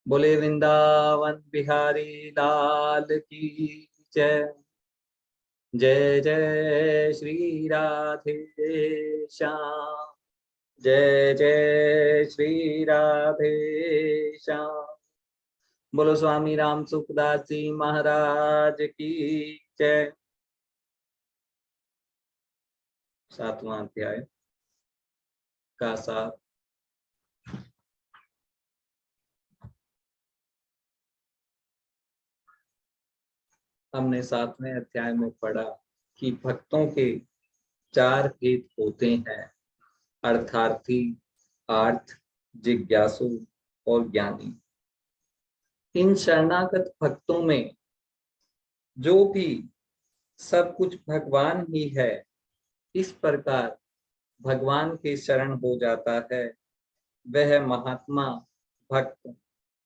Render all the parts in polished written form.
बोले वृंदावन बिहारी लाल की जय। जय जय श्री राधे श्याम। जय जय श्री राधे श्याम। बोलो स्वामी राम सुखदास जी महाराज की जय। 7वां अध्याय का सार। हमने 7वें अध्याय में पढ़ा कि भक्तों के 4 भेद होते हैं, अर्थार्थी, आर्थ, जिज्ञासु और ज्ञानी। इन शरणागत भक्तों में जो भी सब कुछ भगवान ही है, इस प्रकार भगवान के शरण हो जाता है, वह महात्मा भक्त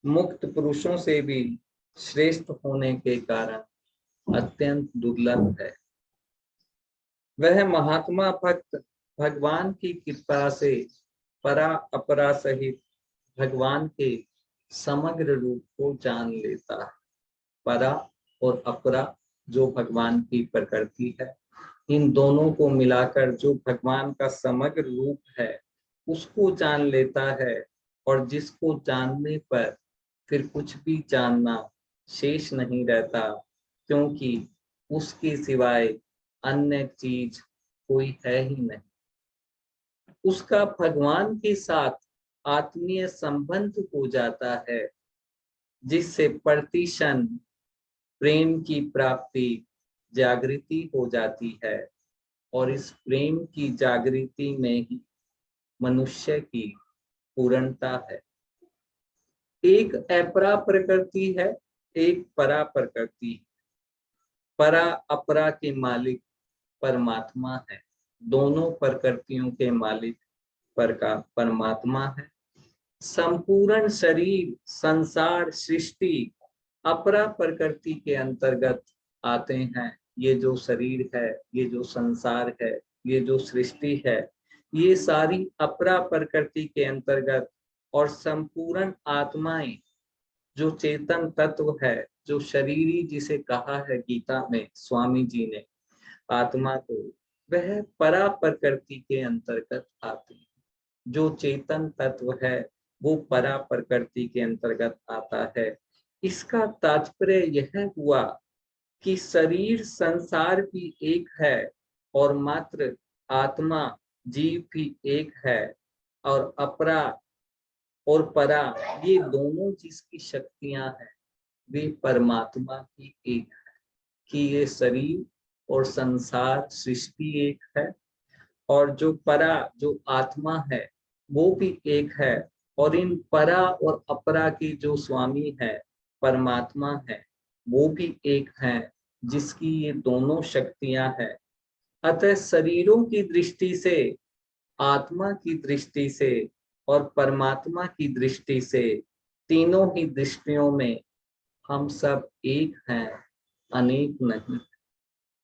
मुक्त पुरुषों से भी श्रेष्ठ होने के कारण अत्यंत दुर्लभ है। वह महात्मा भक्त भगवान की कृपा से परा अपरा सहित भगवान के समग्र रूप को जान लेता है। परा और अपरा जो भगवान की प्रकृति है, इन दोनों को मिलाकर जो भगवान का समग्र रूप है उसको जान लेता है, और जिसको जानने पर फिर कुछ भी जानना शेष नहीं रहता, क्योंकि उसके सिवाय अन्य चीज कोई है ही नहीं। उसका भगवान के साथ आत्मीय संबंध हो जाता है, जिससे प्रतिक्षण प्रेम की प्राप्ति जागृति हो जाती है, और इस प्रेम की जागृति में ही मनुष्य की पूर्णता है। एक अपरा प्रकृति है, एक परा प्रकृति। परा अपरा के मालिक परमात्मा है। दोनों प्रकृतियों के मालिक परमात्मा है। संपूर्ण शरीर, संसार, सृष्टि अपरा प्रकृति के अंतर्गत आते हैं। ये जो शरीर है, ये जो संसार है, ये जो सृष्टि है, ये सारी अपरा प्रकृति के अंतर्गत, और संपूर्ण आत्माएं जो चेतन तत्व है, जो शरीरी जिसे कहा है गीता में स्वामी जी ने आत्मा को, वह परा प्रकृति के अंतर्गत आते हैं। जो चेतन तत्व है वो परा प्रकृति के अंतर्गत आता है। इसका तात्पर्य यह हुआ कि शरीर संसार भी एक है, और मात्र आत्मा जीव भी एक है, और अपरा और परा ये दोनों जिसकी शक्तियां हैं वे परमात्मा की एक है। कि ये शरीर और संसार सृष्टि एक है, और जो परा जो आत्मा है वो भी एक है, और इन परा और अपरा की जो स्वामी है परमात्मा है वो भी एक है, जिसकी ये दोनों शक्तियां हैं। अतः शरीरों की दृष्टि से, आत्मा की दृष्टि से और परमात्मा की दृष्टि से, तीनों ही दृष्टियों में हम सब एक हैं, अनेक नहीं।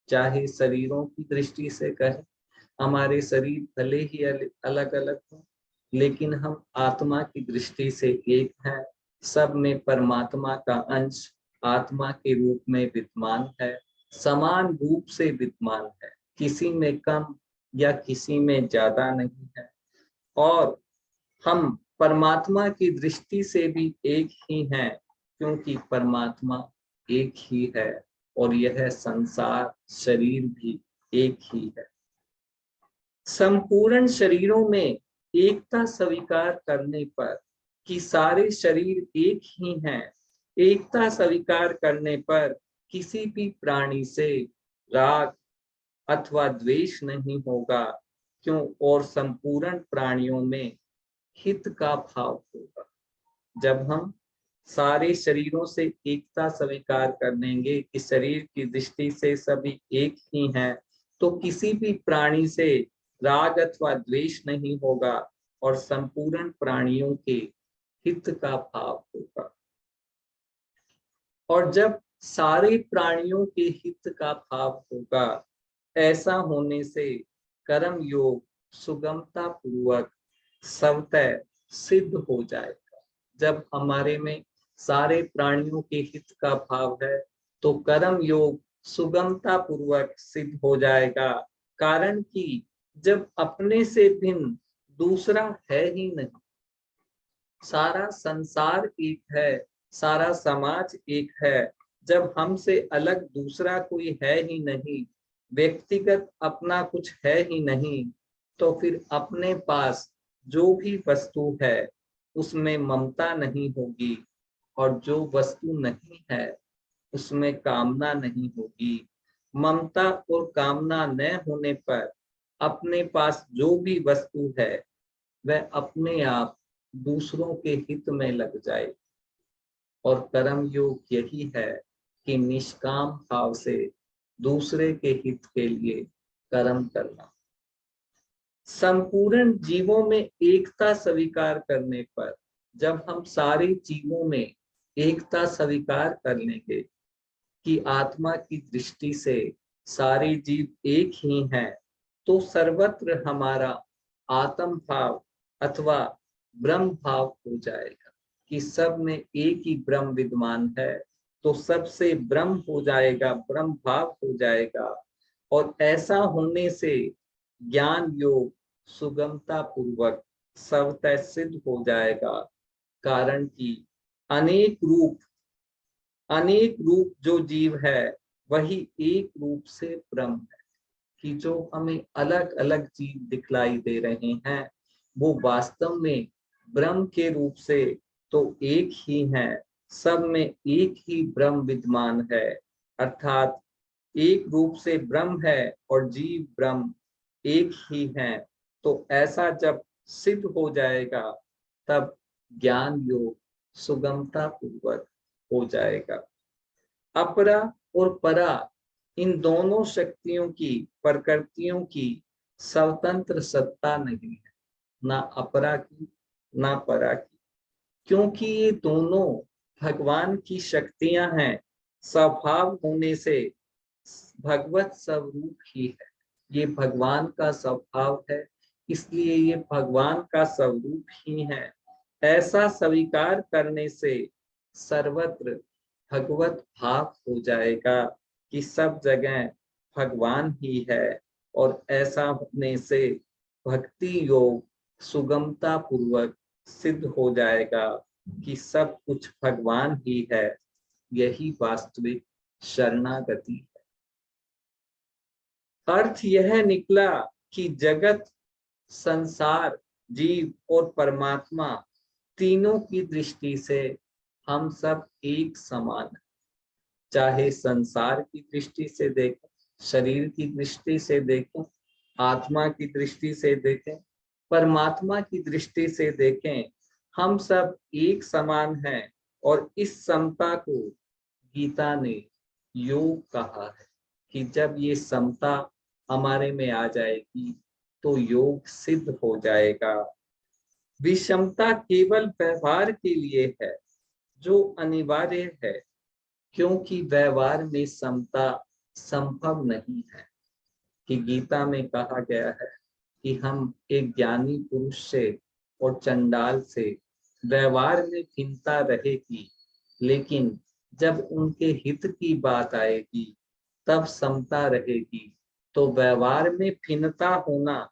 चाहे शरीरों की दृष्टि से कहें, हमारे शरीर भले ही अलग अलग हो, लेकिन हम आत्मा की दृष्टि से एक हैं। सब में परमात्मा का अंश आत्मा के रूप में विद्यमान है, समान रूप से विद्यमान है, किसी में कम या किसी में ज्यादा नहीं है। और हम परमात्मा की दृष्टि से भी एक ही हैं, क्योंकि परमात्मा एक ही है, और यह संसार शरीर भी एक ही है। संपूर्ण शरीरों में एकता स्वीकार करने पर कि सारे शरीर एक ही हैं, एकता स्वीकार करने पर किसी भी प्राणी से राग अथवा द्वेष नहीं होगा, क्यों? और संपूर्ण प्राणियों में हित का भाव होगा। जब हम सारे शरीरों से एकता स्वीकार कर लेंगे कि शरीर की दृष्टि से सभी एक ही हैं, तो किसी भी प्राणी से राग अथवा द्वेष नहीं होगा, और संपूर्ण प्राणियों के हित का भाव होगा। और जब सारे प्राणियों के हित का भाव होगा, ऐसा होने से कर्म योग सुगमता पूर्वक स्वतः सिद्ध हो जाएगा। जब हमारे में सारे प्राणियों के हित का भाव है, तो कर्म योग सुगमता पूर्वक सिद्ध हो जाएगा। कारण कि जब अपने से भिन्न दूसरा है ही नहीं, सारा संसार एक है, सारा समाज एक है, जब हमसे अलग दूसरा कोई है ही नहीं, व्यक्तिगत अपना कुछ है ही नहीं, तो फिर अपने पास जो भी वस्तु है उसमें ममता नहीं होगी, और जो वस्तु नहीं है उसमें कामना नहीं होगी। ममता और कामना न होने पर अपने पास जो भी वस्तु है वह अपने आप दूसरों के हित में लग जाए। और कर्म योग यही है कि निष्काम भाव से दूसरे के हित के लिए कर्म करना। संपूर्ण जीवों में एकता स्वीकार करने पर, जब हम सारे जीवों में एकता स्वीकार कर लेंगे कि आत्मा की दृष्टि से सारे जीव एक ही हैं, तो सर्वत्र हमारा आत्म भाव अथवा ब्रह्म भाव हो जाएगा कि सब में एक ही ब्रह्म विद्यमान है, तो सबसे ब्रह्म हो जाएगा, ब्रह्म भाव हो जाएगा। और ऐसा होने से ज्ञान योग सुगमता पूर्वक स्वतः सिद्ध हो जाएगा। कारण कि अनेक रूप जो जीव है वही एक रूप से ब्रह्म है। कि जो हमें अलग अलग जीव दिखलाई दे रहे हैं वो वास्तव में ब्रह्म के रूप से तो एक ही है, सब में एक ही ब्रह्म विद्यमान है। अर्थात एक रूप से ब्रह्म है और जीव ब्रह्म एक ही है। तो ऐसा जब सिद्ध हो जाएगा तब ज्ञान योग सुगमता पूर्वक हो जाएगा। अपरा और परा, इन दोनों शक्तियों की, प्रकृतियों की स्वतंत्र सत्ता नहीं है, ना अपरा की ना परा की, क्योंकि ये दोनों भगवान की शक्तियां हैं। स्वभाव होने से भगवत स्वरूप ही है, ये भगवान का स्वभाव है, इसलिए ये भगवान का स्वरूप ही है। ऐसा स्वीकार करने से सर्वत्र भगवत भाव हो जाएगा कि सब जगह भगवान ही है। और ऐसा होने से भक्ति योग सुगमता पूर्वक सिद्ध हो जाएगा कि सब कुछ भगवान ही है। यही वास्तविक शरणागति है। अर्थ यह निकला कि जगत, संसार, जीव और परमात्मा तीनों की दृष्टि से हम सब एक समान हैं। चाहे संसार की दृष्टि से देखें, शरीर की दृष्टि से देखें, आत्मा की दृष्टि से देखें, परमात्मा की दृष्टि से देखें, हम सब एक समान हैं। और इस समता को गीता ने योग कहा है कि जब ये समता हमारे में आ जाएगी तो योग सिद्ध हो जाएगा। विषमता केवल व्यवहार के लिए है, जो अनिवार्य है, क्योंकि व्यवहार में समता संभव नहीं है। कि गीता में कहा गया है कि हम एक ज्ञानी पुरुष से और चंडाल से व्यवहार में भिन्नता रहेगी, लेकिन जब उनके हित की बात आएगी तब समता रहेगी। तो व्यवहार में भिन्नता होना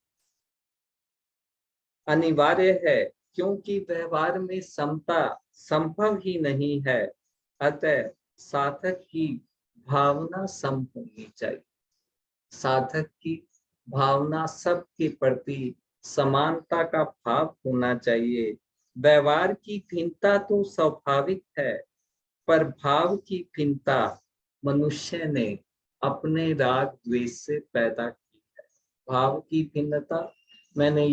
अनिवार्य है, क्योंकि व्यवहार में समता संभव ही नहीं है। अतः साधक की भावना सम होनी चाहिए। साधक की भावना सबके प्रति समानता का भाव होना चाहिए। व्यवहार की भिन्नता तो स्वाभाविक है, पर भाव की भिन्नता मनुष्य ने अपने राग द्वेष से पैदा की है। भाव की भिन्नता, मैंने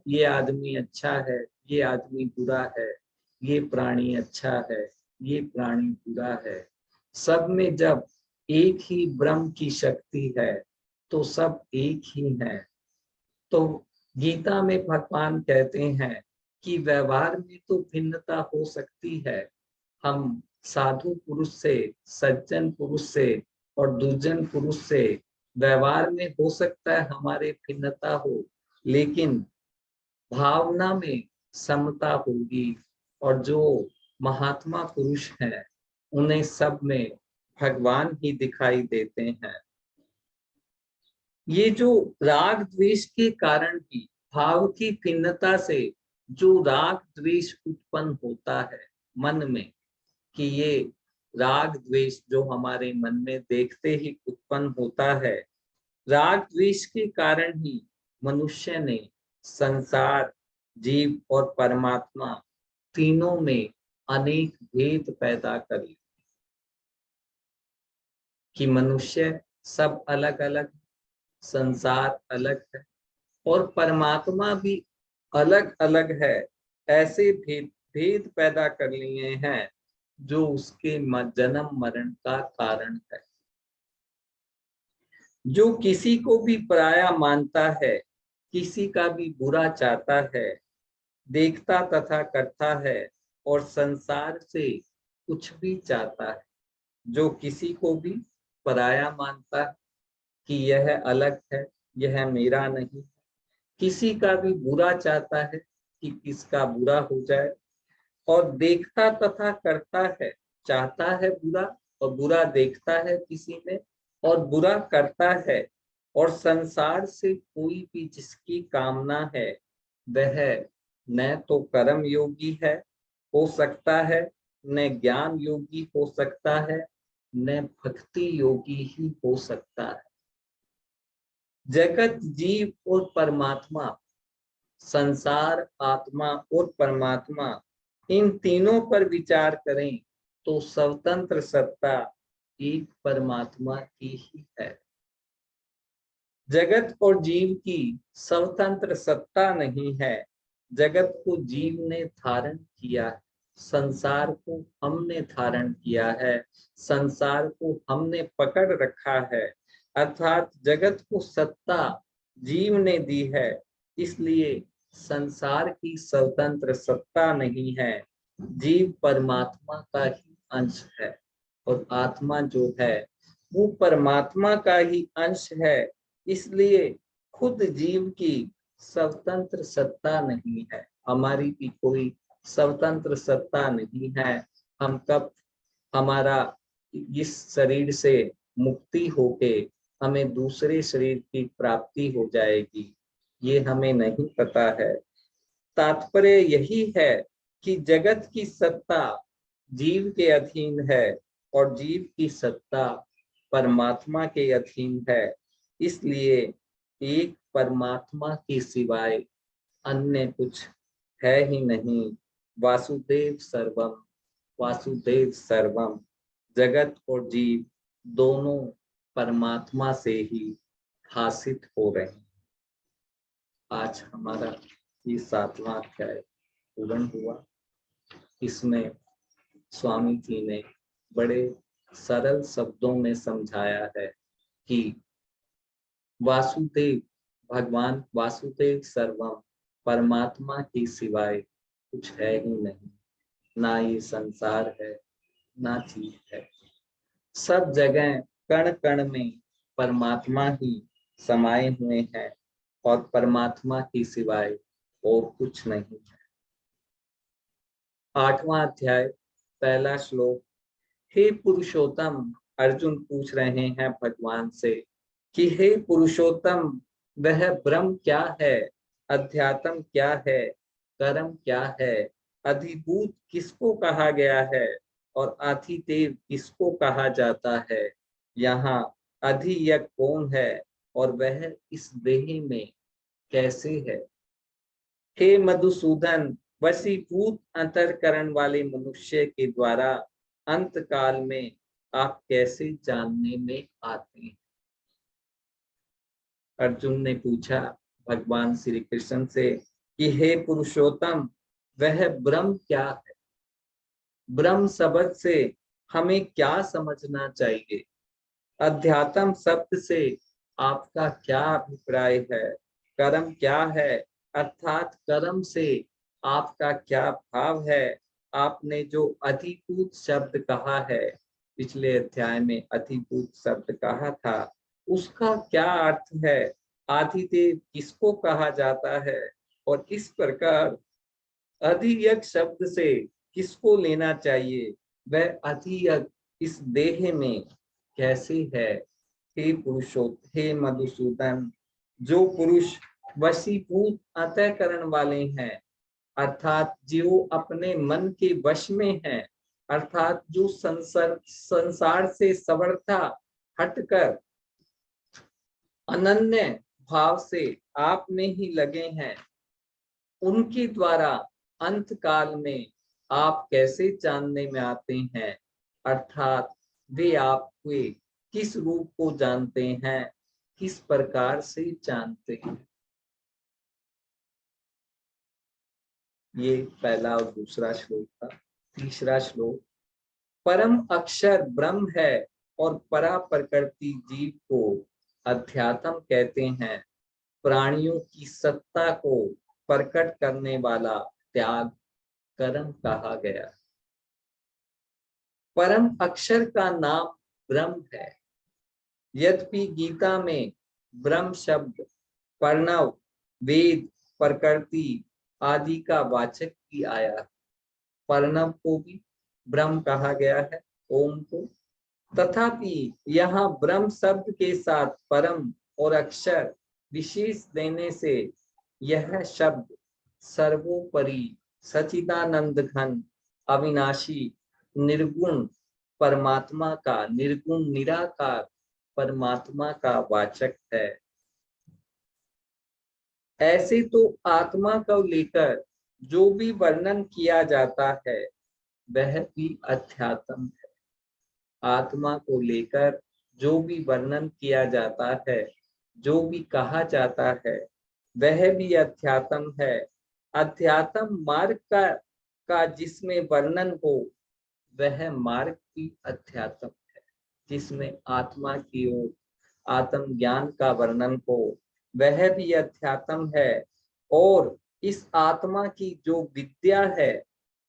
ये आदमी अच्छा है, ये आदमी बुरा है, ये प्राणी अच्छा है, ये प्राणी बुरा है। सब में जब एक ही ब्रह्म की शक्ति है तो सब एक ही है। तो गीता में भगवान कहते हैं कि व्यवहार में तो भिन्नता हो सकती है, हम साधु पुरुष से, सज्जन पुरुष से और दुर्जन पुरुष से व्यवहार में हो सकता है हमारे भिन्नता हो, लेकिन भावना में समता होगी। और जो महात्मा पुरुष हैं, उन्हें सब में भगवान ही दिखाई देते हैं। ये जो राग द्वेष के कारण ही, भाव की भिन्नता से जो राग द्वेष उत्पन्न होता है मन में, कि ये राग द्वेष जो हमारे मन में देखते ही उत्पन्न होता है, राग द्वेष के कारण ही मनुष्य ने संसार, जीव और परमात्मा तीनों में अनेक भेद पैदा कर लिए, कि मनुष्य सब अलग अलग, संसार अलग है और परमात्मा भी अलग अलग है। ऐसे भेद भेद पैदा कर लिए हैं जो उसके जन्म मरण का कारण है। जो किसी को भी पराया मानता है, किसी का भी बुरा चाहता है, देखता तथा करता है और संसार से कुछ भी चाहता है, जो किसी को भी पराया मानता है कि यह अलग है, यह मेरा नहीं, किसी का भी बुरा चाहता है कि किसका बुरा हो जाए, और देखता तथा करता है, चाहता है बुरा और बुरा देखता है किसी में और बुरा करता है, और संसार से कोई भी जिसकी कामना है वह न तो कर्म योगी है, हो सकता है, न ज्ञान योगी हो सकता है, न भक्ति योगी ही हो सकता है। जगत, जीव और परमात्मा, संसार, आत्मा और परमात्मा, इन तीनों पर विचार करें तो स्वतंत्र सत्ता एक परमात्मा की ही है। जगत और जीव की स्वतंत्र सत्ता नहीं है। जगत को जीव ने धारण किया है, संसार को हमने धारण किया है, संसार को हमने पकड़ रखा है, अर्थात जगत को सत्ता जीव ने दी है। इसलिए संसार की स्वतंत्र सत्ता नहीं है। जीव परमात्मा का ही अंश है और आत्मा जो है वो परमात्मा का ही अंश है। इसलिए खुद जीव की स्वतंत्र सत्ता नहीं है, हमारी भी कोई स्वतंत्र सत्ता नहीं है। हम कब हमारा इस शरीर से मुक्ति होके हमें दूसरे शरीर की प्राप्ति हो जाएगी, ये हमें नहीं पता है। तात्पर्य यही है कि जगत की सत्ता जीव के अधीन है और जीव की सत्ता परमात्मा के अधीन है। इसलिए एक परमात्मा के सिवाय अन्य कुछ है ही नहीं। वासुदेव सर्वम, वासुदेव सर्वम। जगत और जीव दोनों परमात्मा से ही भाषित हो रहे हैं। आज हमारा ये 7वां अध्याय पूर्ण हुआ। इसमें स्वामी जी ने बड़े सरल शब्दों में समझाया है कि वासुदेव, भगवान वासुदेव सर्वम, परमात्मा के सिवाय कुछ है ही नहीं, ना ये संसार है ना जीव है। सब जगह कण कण में परमात्मा ही समाये हुए हैं और परमात्मा के सिवाय और कुछ नहीं है। 8वां अध्याय, पहला श्लोक। हे पुरुषोत्तम, अर्जुन पूछ रहे हैं भगवान से कि हे पुरुषोत्तम, वह ब्रह्म क्या है, अध्यात्म क्या है, कर्म क्या है, अधिभूत किसको कहा गया है और अधिदेव किसको कहा जाता है, यहाँ अधियज्ञ कौन है और वह इस देह में कैसे है। हे मधुसूदन, वशीभूत अंतःकरण वाले मनुष्य के द्वारा अंत काल में आप कैसे जानने में आते हैं। अर्जुन ने पूछा भगवान श्री कृष्ण से कि हे पुरुषोत्तम, वह ब्रह्म क्या है। ब्रह्म शब्द से हमें क्या समझना चाहिए, अध्यात्म शब्द से आपका क्या अभिप्राय है, कर्म क्या है अर्थात कर्म से आपका क्या भाव है। आपने जो अधिभूत शब्द कहा है, पिछले अध्याय में अधिभूत शब्द कहा था, उसका क्या अर्थ है, आदिदेव किसको कहा जाता है, और इस प्रकार अधियज्ञ शब्द से किसको लेना चाहिए, वह अधिक इस देह में कैसे है। हे पुरुषोत्तम, हे मधुसूदन, जो पुरुष वशीभूत अंतःकरण वाले हैं, अर्थात जो अपने मन के वश में है, अर्थात जो संसार से समर्था हटकर अनन्य भाव से आप में ही लगे हैं, उनके द्वारा अंत काल में आप कैसे जानने में आते हैं, अर्थात वे आपके किस रूप को जानते हैं, किस प्रकार से जानते हैं। ये पहला और दूसरा श्लोक था। तीसरा श्लोक, परम अक्षर ब्रह्म है और परा प्रकृति जीव को अध्यात्म कहते हैं। प्राणियों की सत्ता को प्रकट करने वाला त्याग कर्म कहा गया। परम अक्षर का नाम ब्रह्म है। यद्यपि गीता में ब्रह्म शब्द प्रणव, वेद, प्रकृति आदि का वाचक भी आया। प्रणव को भी ब्रह्म कहा गया है, ओम को। तथापि यहाँ ब्रह्म शब्द के साथ परम और अक्षर विशेष देने से यह शब्द सर्वोपरि सचिदानंद घन अविनाशी निर्गुण परमात्मा का, निर्गुण निराकार परमात्मा का वाचक है। ऐसे तो आत्मा को लेकर जो भी वर्णन किया जाता है वह भी अध्यात्म है। आत्मा को लेकर जो भी वर्णन किया जाता है, जो भी कहा जाता है, वह भी अध्यात्म है। अध्यात्म मार्ग का जिसमें वर्णन हो वह मार्ग भी अध्यात्म है। जिसमें आत्मा की ओर आत्म ज्ञान का वर्णन हो वह भी अध्यात्म है। और इस आत्मा की जो विद्या है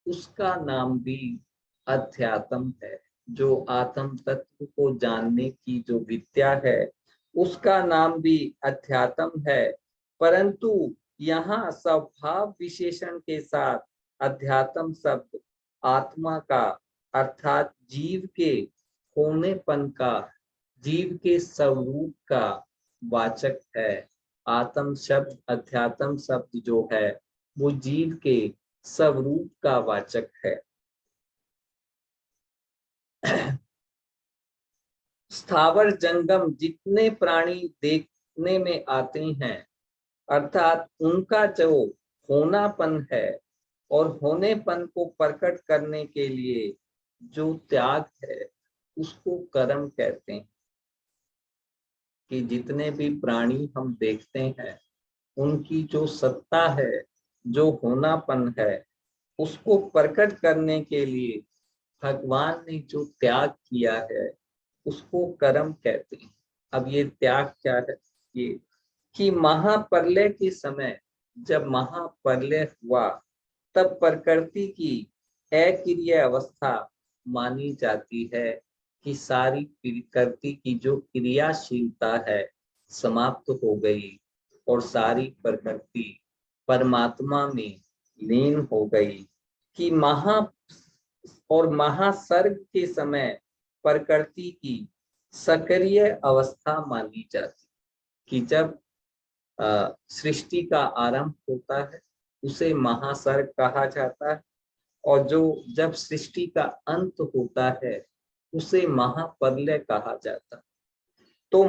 उसका नाम भी अध्यात्म है। जो आत्म तत्व को जानने की जो विद्या है उसका नाम भी अध्यात्म है। परंतु यहाँ स्वभाव विशेषण के साथ अध्यात्म शब्द आत्मा का, अर्थात जीव के होनेपन का, जीव के स्वरूप का वाचक है। आत्म शब्द, अध्यात्म शब्द जो है वो जीव के स्वरूप का वाचक है। स्थावर जंगम जितने प्राणी देखने में आते हैं, अर्थात उनका जो होनापन है और होनेपन को प्रकट करने के लिए जो त्याग है उसको कर्म कहते हैं। कि जितने भी प्राणी हम देखते हैं उनकी जो सत्ता है, जो होनापन है, उसको प्रकट करने के लिए भगवान ने जो त्याग किया है उसको कर्म कहते हैं। अब ये त्याग क्या है? ये कि महाप्रलय के समय जब महाप्रलय हुआ तब प्रकृति की अक्रिय अवस्था मानी जाती है कि सारी प्रकृति की जो क्रियाशीलता है समाप्त हो गई और सारी प्रकृति परमात्मा में लीन हो गई। कि महासर्ग के समय प्रकृति की सक्रिय अवस्था मानी जाती कि जब सृष्टि का आरंभ होता है उसे महासर्ग कहा जाता है, और जो जब सृष्टि का अंत होता है उसे महाप्रलय कहा जाता है। तो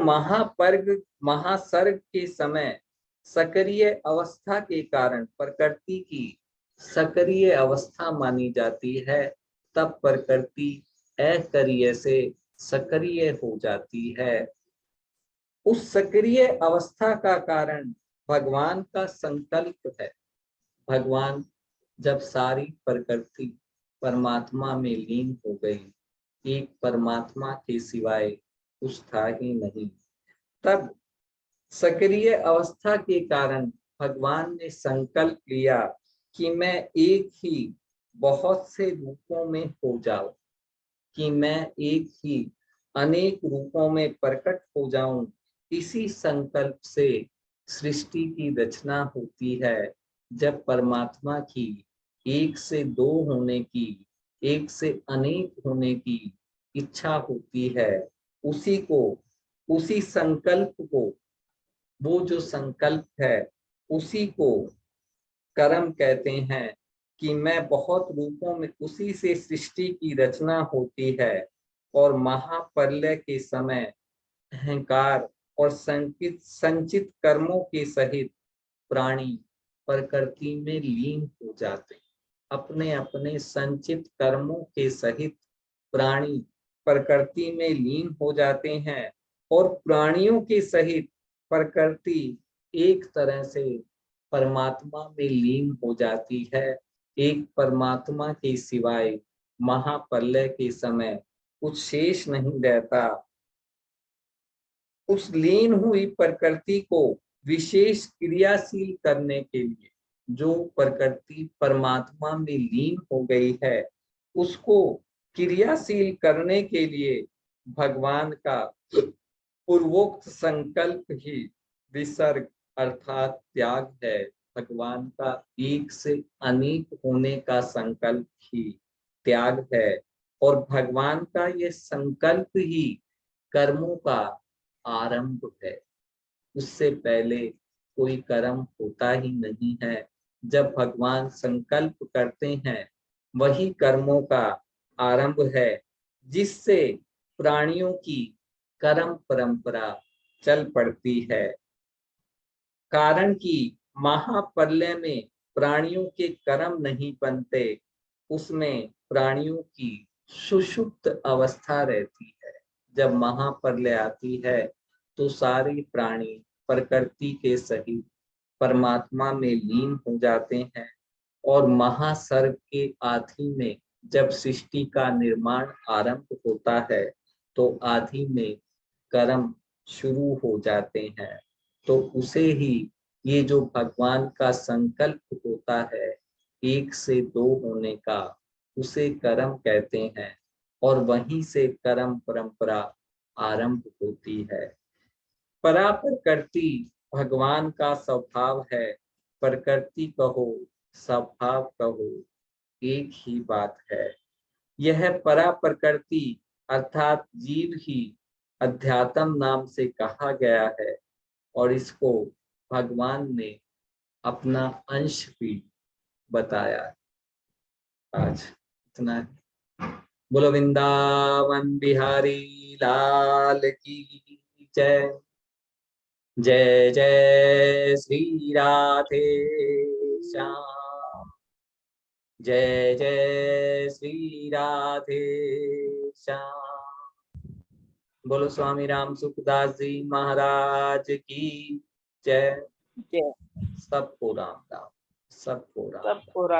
महासर्ग के समय सक्रिय अवस्था के कारण प्रकृति की सक्रिय अवस्था मानी जाती है। तब प्रकृति अक्रिय से सक्रिय हो जाती है। उस सक्रिय अवस्था का कारण भगवान का संकल्प है। भगवान जब सारी प्रकृति परमात्मा में लीन हो गई, एक परमात्मा के सिवाय कुछ था ही नहीं, तब सक्रिय अवस्था के कारण भगवान ने संकल्प लिया कि मैं एक ही बहुत से रूपों में हो जाऊं, कि मैं एक ही अनेक रूपों में प्रकट हो जाऊं। इसी संकल्प से सृष्टि की रचना होती है। जब परमात्मा की एक से दो होने की, एक से अनेक होने की इच्छा होती है, उसी को, उसी संकल्प को, वो जो संकल्प है उसी को कर्म कहते हैं। कि मैं बहुत रूपों में, उसी से सृष्टि की रचना होती है और महाप्रलय के समय अहंकार और संचित संचित कर्मों के सहित प्राणी प्रकृति में लीन हो जाते हैं। अपने अपने संचित कर्मों के सहित प्राणी प्रकृति में लीन हो जाते हैं और प्राणियों के सहित प्रकृति एक तरह से परमात्मा में लीन हो जाती है। एक परमात्मा के सिवाय महाप्रलय के समय कुछ शेष नहीं रहता। उस लीन हुई प्रकृति को विशेष क्रियाशील करने के लिए, जो प्रकृति परमात्मा में लीन हो गई है, उसको क्रियाशील करने के लिए भगवान का पूर्वोक्त संकल्प ही विसर्ग अर्थात त्याग है। भगवान का एक से अनेक होने का संकल्प ही त्याग है और भगवान का ये संकल्प ही कर्मों का आरंभ है। उससे पहले कोई कर्म होता ही नहीं है। जब भगवान संकल्प करते हैं वही कर्मों का आरंभ है, जिससे प्राणियों की कर्म परंपरा चल पड़ती है। कारण कि महाप्रलय में प्राणियों के कर्म नहीं बनते, उसमें प्राणियों की सुषुप्त अवस्था रहती है। जब महाप्रलय आती है तो सारे प्राणी प्रकृति के सहित परमात्मा में लीन हो जाते हैं और महासर्ग के आदि में जब सृष्टि का निर्माण आरंभ होता है तो आदि में कर्म शुरू हो जाते हैं। तो उसे ही ये जो भगवान का संकल्प होता है एक से दो होने का, उसे कर्म कहते हैं और वहीं से कर्म परंपरा आरंभ होती है। परा प्रकृति भगवान का स्वभाव है। प्रकृति कहो स्वभाव कहो एक ही बात है। यह परा प्रकृति अर्थात जीव ही अध्यात्म नाम से कहा गया है और इसको भगवान ने अपना अंश भी बताया। आज इतना है। बोलो वृंदावन बिहारी लाल की जय। जय जय श्री राधे श्याम। जय जय श्री राधे श्याम। बोलो स्वामी राम सुखदास जी महाराज की जय। जय। सबको राम राम, सबको राम। सबको